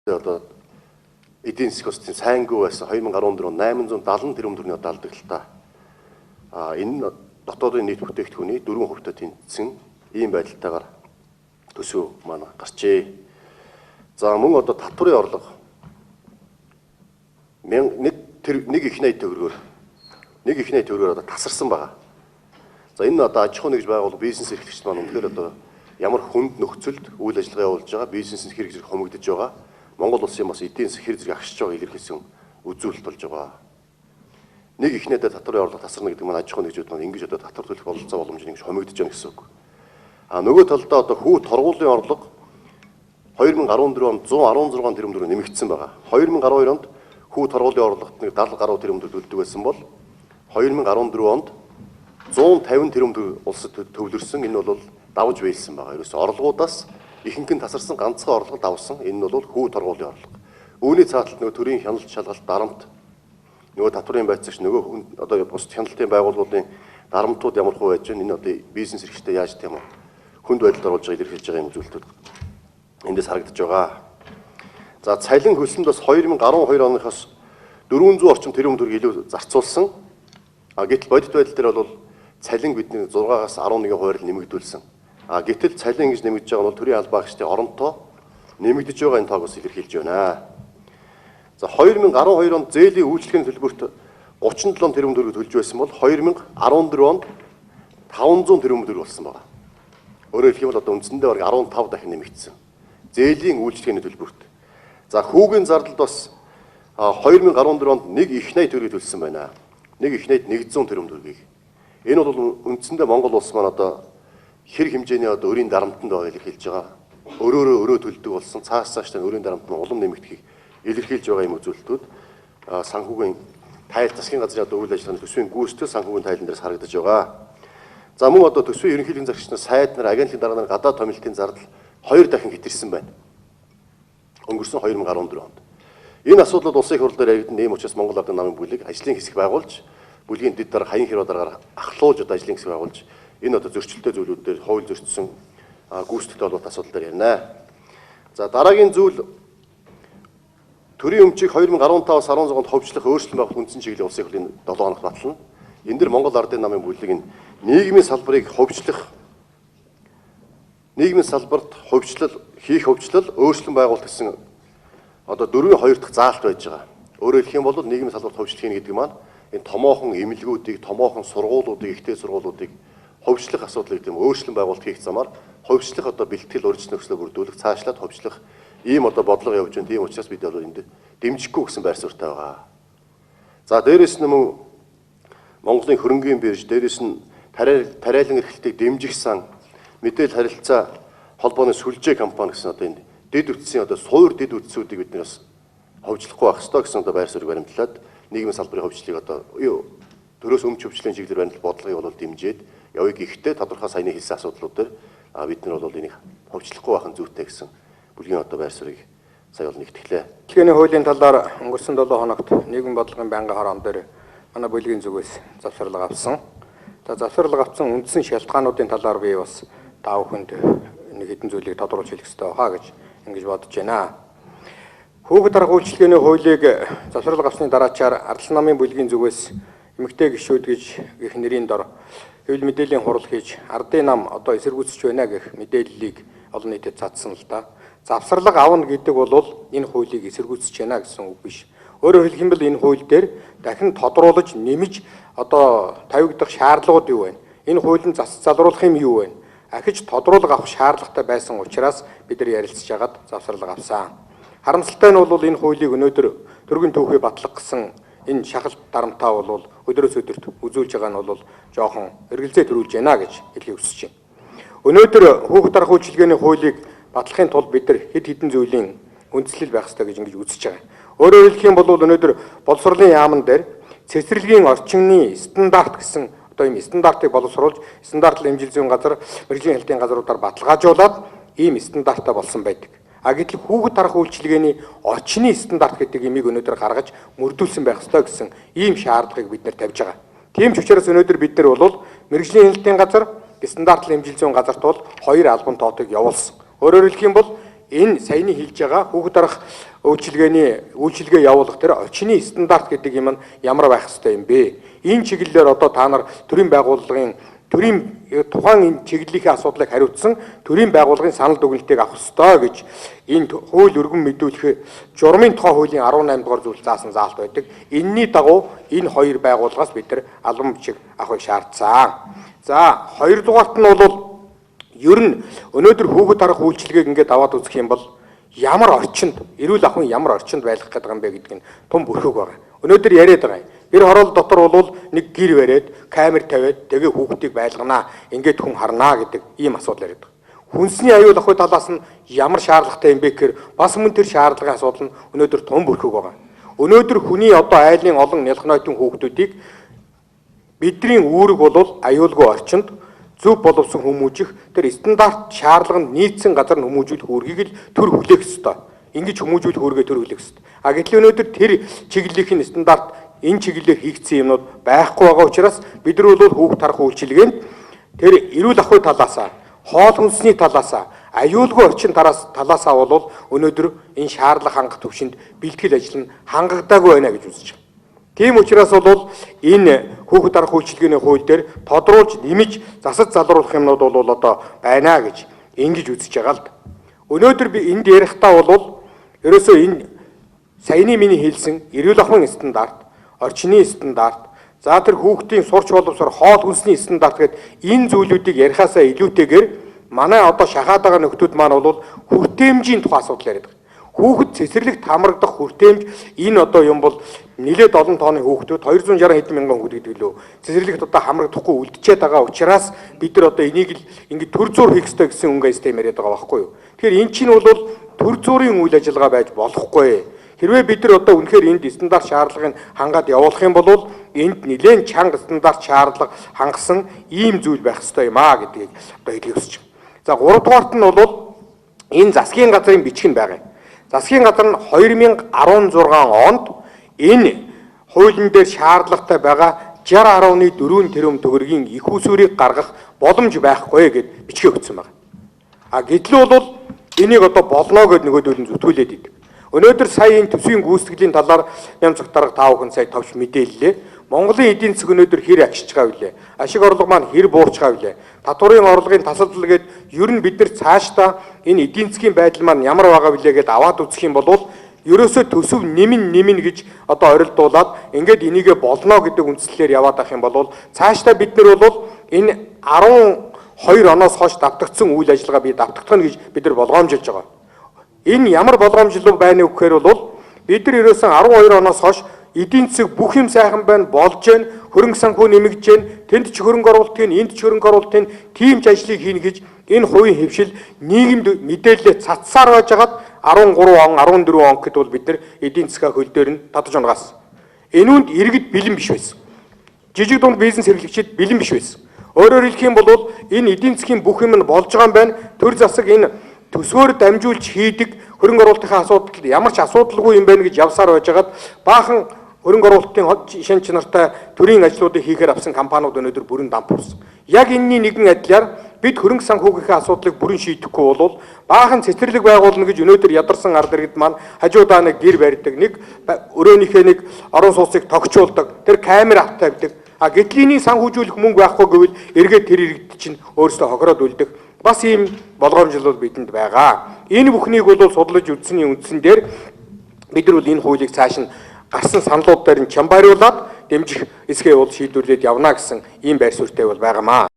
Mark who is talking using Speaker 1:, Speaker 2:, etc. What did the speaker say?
Speaker 1: одоо эдийн засгийн бас тийм сайнгүй байсан 2014 он 870 тэрбум төгрөгийн алдагдaltaа энэ дотоодын нийт бүтээгдэхүүний 4% тэнцсэн ийм байдалтайгаар төсөв маань гарчээ. За мөн одоо татварын орлого нэг их найт төгрөгөөр одоо тасарсан байгаа. За энэ одоо аж ахуй нэгж байгууллага бизнес эрхлэгчид маань үнэхээр одоо ямар хүнд нөхцөлд үйл ажиллагаа явуулж байгаа, бизнес хэрэг зэрэг хомигдож байгаа, Монгол улсын бас эдийн засаг хэрэг зэрэг агшиж байгаа илэрхийлсэн үзүүлэлт болж байгаа. Нэг их найдаа татварын орлого тасарна гэдэг маань аж ахуй нэгжүүд маань ингэж одоо татвар төлөх бололцоо боломж нэгж хомигдож байгаа гэсэн үг. Нөгөө талдаа одоо хүү торгуулийн орлого 2014 онд 116 тэрбум төгрөг нэмэгдсэн байгаа. 2012 онд хүү торгуулийн орлогот 70 гаруй тэрбум төгрөг төлдөг байсан бол 2014 онд 150 тэрбум төгрөг улсад төвлөрсөн. Энэ бол давж байлсан байгаа. Ерөөс орлогуудаас ихэнх нь тасарсан, ганцхан орлого давсан. Энэ нь бол хүү торгуулийн орлого. Үүний цааталт нөгөө төрийн хяналт шалгалт дарамт нөгөө татварын байцаагч нөгөө одоо бус хяналтын байгууллагуудын дарамтууд ямар хөө байж байна. Энэ одоо бизнес эрхтэй яаж тийм үү хүнд байдалд оруулж байгаа илэрхийлж байгаа юм зүйлүүд эндээс харагдаж байгаа. За цалин хөлсөнд бас 2012 оныхоос 400 орчим тэрбум төгрөг илүү зарцуулсан. Гэтэл бодит байдал дээр бол цалин бидний 6-аас 11% нэмэгдүүлсэн. Гэтэл цалин ингэж нэмэгдэж байгаа нь бол төрийн албаа агчдын оронтой нэмэгдэж байгаа энэ тоогоос илэрхийлж байна. За 2012 онд зээлийн үйлчлэгийн төлбөрт 37 тэрбум төгрөг төлж байсан бол 2014 онд 500 тэрбум төгрөг болсон байна. Өөрөөр хэлэх юм бол одоо үндсэндээ бараг 15 дахин нэмэгдсэн. Зээлийн үйлчлэгийн төлбөрт. За хүүгийн зардалд бас 2014 онд нэг их найт төгрөг төлсөн байна. Нэг их найт 100 тэрбум төгрөгийг. Энэ бол үндсэндээ Монгол улс маань одоо хэр хэмжээний одоо өрийн дарамтанд байгаа илэрхийлж байгаа. Өрөөрөө төлдөг болсон цааш өрийн дарамт нь улам нэмэгдэхийг илэрхийлж байгаа юм үзүүлэлтүүд санхүүгийн тайл засгийн газрын одоо үйл ажиллагааны төсвийн гүйцэтгэл санхүүгийн тайлан дээрс харагдаж байгаа. За мөн одоо төсвийн ерөнхийлөгчийн зарчнаас сайд нар агентлагийн дарга нар гадаад томилтын зардал 2 дахин хэтэрсэн байна. Өнгөрсөн 2014 онд. Энэ асуудлууд улсын их хурл дээр яригдсан ийм учраас Монгол Ардын намын бүлэг ажлын хэсэг байгуулж бүлгийн дэд дарга хаян хэрэг дараагаар ахлуулж одоо ажлын хэсэг байгуулж энэ одоо зөрчилтэй зүйлүүд дээр хууль зөрчсөн гүйцэтгэхтэй болоод асуудал дээр ярина. За дараагийн зүйл төрийн өмчийг 2015-аас 16 онд ховчлох өөрчлөлт байх үндсэн чиглэлийн улсын их хурлын 7 хоног батлана. Энэ дэр Монгол Ардын намын бүлэг нийгмийн салбарыг ховчлох нийгмийн салбарт хийх ховчлол өөрчлөлт байгуулалт гэсэн одоо 4-2 дахь заалт байж байгаа. Өөрөөр хэлэх юм бол нийгмийн салбарт ховчлох хийнэ гэдэг маань энэ томоохон эмнэлгүүдийг, томоохон сургуулиудыг, ихтэй сургуулиудыг ховчлох асуудлыг тийм өөрчлөлт байгуулалт хийх замаар ховчлох одоо бэлтгэл урьдчилан нөхцөлөөр бүрдүүлэх, цаашлаад ховчлох ийм одоо бодлого явж байна. Тийм учраас бид бол энд дэмжихгүй гэсэн байр суурьтай байгаа. За дээрэс нь мөн Монголын хөрөнгийн бирж, дээрэс нь тариалан эрхлэлтийг дэмжих сан, мэдээлэл харилцаа холбооны сүлжээ компани гэсэн одоо энэ дэд үтсийн одоо суур дэд үтсүүдийг бид нээс ховчлохгүй байх ёстой гэсэн одоо байр суурийг баримтлаад нийгмийн салбарын ховчлыг одоо төрөөс өмч хөвчлийн чиглэлээр баримтлах бодлогыг бол дэмжиж явъя гэхдээ тодорхой саяны хэлсэн асуудлууд дээр бид нар бол энийг ховчлохгүй байх нь зүйтэй гэсэн бүлгийн одоо байр суурийг сая бол нэгтгэлээ.
Speaker 2: Хэлхээний хуулийн талаар өнгөрсөн 7 хоногт нийгмийн бодлогын байнгын хорон дээр манай бүлгийн зүгээс завсарлага авсан. За завсарлага авсан үндсэн шалтгаануудын талаар би бас та бүхэнд нэг хэдэн зүйлийг тодруулж хэлэх хэрэгтэй хаа гэж ингэж бодож байна. Хүүхэд дарга үйлчилгээний хуулийг завсарлага авсны дараачаар Ардчилсан намын бүлгийн зүгээс эмэгтэй гишүүд гэж гэх нэрийн дор хэвлэл мэдээллийн хурал хийж ардын нам одоо эсэргүүцэж байна гэх мэдээллийг олон нийтэд цацсан л да. Завсарлага авна гэдэг бол энэ хуулийг эсэргүүцэж байна гэсэн үг биш. Өөрөөр хэлэх юм бол энэ хууль дээр дахин тодруулж нэмж одоо тавигдах шаардлагууд юу вэ? Энэ хуулийн зас залруулах юм юу вэ? Ахиж тодруулга авах шаардлагатай байсан учраас бид нар ярилцж хагаад завсарлага авсан. Харамсалтай нь бол энэ хуулийг өнөөдөр төргийн түүхий батлах гэсэн энэ шахалт дарамтаа бол өдрөөс өдөрт үзүүлж байгаа нь бол жоохон эргэлзээ төрүүлж байна гэж хэлхийг хүсэж байна. Өнөөдөр хүүхэд дарга үйлчилгээний хуулийг батлахын тулд бид нар хэд хэдэн зүйлийн үндслэл байх ёстой гэж ингэж үзэж байгаа. Өөрөөр хэлэх юм бол өнөөдөр боловсролын яамн дээр цэцэрлэгийн орчинны стандарт гэсэн одоо ийм стандартыг боловсруулж стандартлал хэмжил зүйн газар, мэргэжлийн хэлтийн газруудаар баталгаажуулаад ийм стандартаа болсон байдаг. Гэтэл хүүхэд дарга үйлчилгээний орчны стандарт гэдэг имийг өнөөдөр гаргаж мөрдүүлсэн байх ёстой гэсэн ийм шаардлагыг бид нар тавьж байгаа. Тийм ч учраас өнөөдөр бид нар бол мэргэжлийн хэлтийн газар, стандартлал хэмжил зүйн газарт бол 2 албан тоотыг явуулсан. Өөрөөр хэлэх юм бол энэ саяны хэлж байгаа хүүхэд арга үйлчилгээ явуулах тэр орчны стандарт гэдэг юм нь ямар байх ёстой юм бэ? Энэ чиглэлээр одоо та нар төрийн байгууллагын тухайн энэ чиглэлийн асуудлыг хариуцсан төрийн байгууллагын санал дүгнэлтийг авах ёстой гэж энэ хууль өргөн мэдүүлэх журмын тухай хуулийн 18 дугаар зүйл заасан заалт байдаг. Энэний дагуу энэ хоёр байгууллагаас бид нар албан бичиг авахыг шаардсан. За хоёрдугаарт нь бол ер нь өнөөдөр хүүхэд арга үйлчилгээг ингээд аваад үзэх юм бол ямар орчинд эрүүл ахуйн ямар орчинд байх гэдэг юм бэ гэдэг нь том бүрхэг байгаа. Өнөөдөр яриад байгаа юм. Гэр хороол дотор бол нэг гэр бариад камер тавиад тэгээ хүүхдийг байлганаа ингээд хүн харнаа гэдэг ийм асуудал яриад байгаа. Хүнсний аюул ахуй талаас нь ямар шаардлагатай юм бэ гэхээр бас мөн тэр шаардлагын асуудал нь өнөөдөр том бүрхэг байгаа. Өнөөдөр хүний одоо айлын олон нялх нойтын хүүхдүүдийг бидний үүрэг бол аюулгүй орчинд зөв боловсон хүмүүжих тэр стандарт шаардлаганд нийцсэн газар нь хүмүүжүүлэх үүргийг л төр хүлээх ёстой. Ингэж хүмүүжүүлэх үүргээ төр хүлээх ёстой. Гэтэл өнөөдөр тэр чиглэлийн стандарт энэ чиглэлээр хийгдсэн юмнууд байхгүй байгаа учраас бид нар бол хүүхд тарах үйлчилгээнд тэр эрүүл ахуй талаасаа, хоол хүнсний талаасаа, аюулгүй орчин талаасаа бол өнөөдөр энэ шаардлага хангах төвшөнд бэлтгэл ажил нь хангагдаагүй байна гэж үзэж байна. Тийм учраас бол энэ хүүхэд арга үйлчилгээний хууль дээр тодруулж нэмж засаж залруулах юмнууд бол одоо байна гэж ингэж үзэж байгаа л да. Өнөөдөр би энд ярихдаа бол ерөөсөө энэ саяны миний хэлсэн эрүүл ахуйн стандарт, орчны стандарт, за тэр хүүхдийн сурч боловсрол хоол хүнсний стандарт гэдэг энэ зүйлүүдийг ярихаасаа илүүтэйгээр манай одоо шахаад байгаа нөхдүүд маань бол хүртээмжийн тухай асуудал яриад байгаа. Хүүхэд цэцэрлэгт хамрагдах хүртээмж энэ одоо юм бол нэлээд олон тооны хүүхдүүд 260 хэдэн мянган хүүхэд гэдэг лөө цэцэрлэгт одоо хамрагдахгүй үлдчихэд байгаа учраас бид нар одоо энийг л ингэ төр зур хийх ёстой гэсэн өнгө систем яриад байгаа байхгүй юу. Тэгэхээр эн чинь бол төр зургийн үйл ажиллагаа байж болохгүй. Хэрвээ бид нар одоо үнэхээр энд стандарт шаардлагыг хангаад явуулах юм бол энд нэлээд чанга стандарт шаардлага хангасан ийм зүйл байх ёстой юм аа гэдгийг одоо хэлхий хүсэж байна. За 3 дугаарт нь бол энэ засгийн газрын бичиг нь байгаа. Засгийн газар нь 2016 онд энэ хуулийн дээр шаардлагатай байгаа 60.4 тэрбум төгрөгийн их усүрийг гаргах боломж байхгүй гэд бичгээ өгсөн байна. Гэтэл бол энийг одоо болно гэд нөгөөдөл нь зүтгүүлээд идэв. Өнөөдөр сая энэ төсвийн гүйцэтгэлийн талаар ям цагтарга 5 хүн сая товч мэдээллээ. Монголын эдийн засаг өнөөдөр хэр агшиж байгаа вүлээ? Ашиг орлого маань хэр буурч байгаа вүлээ? Татварын орлогын тасалдал гээд ер нь бид нар цаашдаа энэ эдийн засгийн байдал маань ямар байгаа вүлээ гэд аваад үзэх юм бол ерөөсөө төсөв нэмнэ гэж одоо орилдуулаад ингээд энийгээ болно гэдэг үндслээр яваад ах юм бол цаашдаа бид нар бол энэ 12 оноос хойш давтагдсан үйл ажиллагаа бий давтагдах нь гэж бид нар болгоомжилж байгаа. Энэ ямар болгоомжлол байна вэ гэхээр бол бид нар ерөөсөн 12 оноос хойш эдийн засаг бүх юм сайхан байна, болж байна, хөрөнгө санхүү нэмэгдэж байна, тэнд ч хөрөнгө оруулалтын, энд ч хөрөнгө оруулалтын тийм ч ажлыг хийнэ гэж энэ хувийн хэвшил нийгэмд мэдээлэлээ цацсаар байж хагаад 13 он, 14 он гэд бол бид нар эдийн засгаа хөл дээр нь татаж унгаас. Энүүнд иргэд бэлэн биш байсан. Жижиг дунд бизнес эрхлэгчид бэлэн биш байсан. Өөрөөр хэлэх юм бол энэ эдийн засгийн бүх юм нь болж байгаа юм байна. Төр засаг энэ төсвөөр дамжуулж хийдэг хөрөнгө оруулалтын асуудал ямар ч асуудалгүй юм байна гэж явсаар байжгаад баахан хөрөнгө оруулалтын шин чанартай төрийн ажлуудыг хийхээр авсан компаниуд өнөөдөр бүрэн дампуурсан. Яг энэний нэгэн адилаар бид хөрөнгө санхүүгийн асуудлыг бүрэн шийдэхгүй бол баахан цэцэрлэг байгуулна гэж өнөөдөр ядарсан ард иргэд маань хажуудаа нэг гэр барьдаг, нэг өрөөнийхөө нэг орон сууцыг тогтчулдаг, тэр камер автавдаг. Гэтэл энийг санхүүжүүлэх мөнгө байхгүй гэвэл эргээд тэр иргэд чинь өөрсдөө хохироод үлдэх бас ийм болгоомжлол бидэнд байгаа. Энэ бүхнийг бол судлаж үзсний үндсэн дээр бид нар энэ хуулийг цааш нь гарсан саналууд дээр нь чамбариулаад дэмжих эсгээ бол шийдвэрлээд явна гэсэн ийм байр суурьтай бол байгаамаа.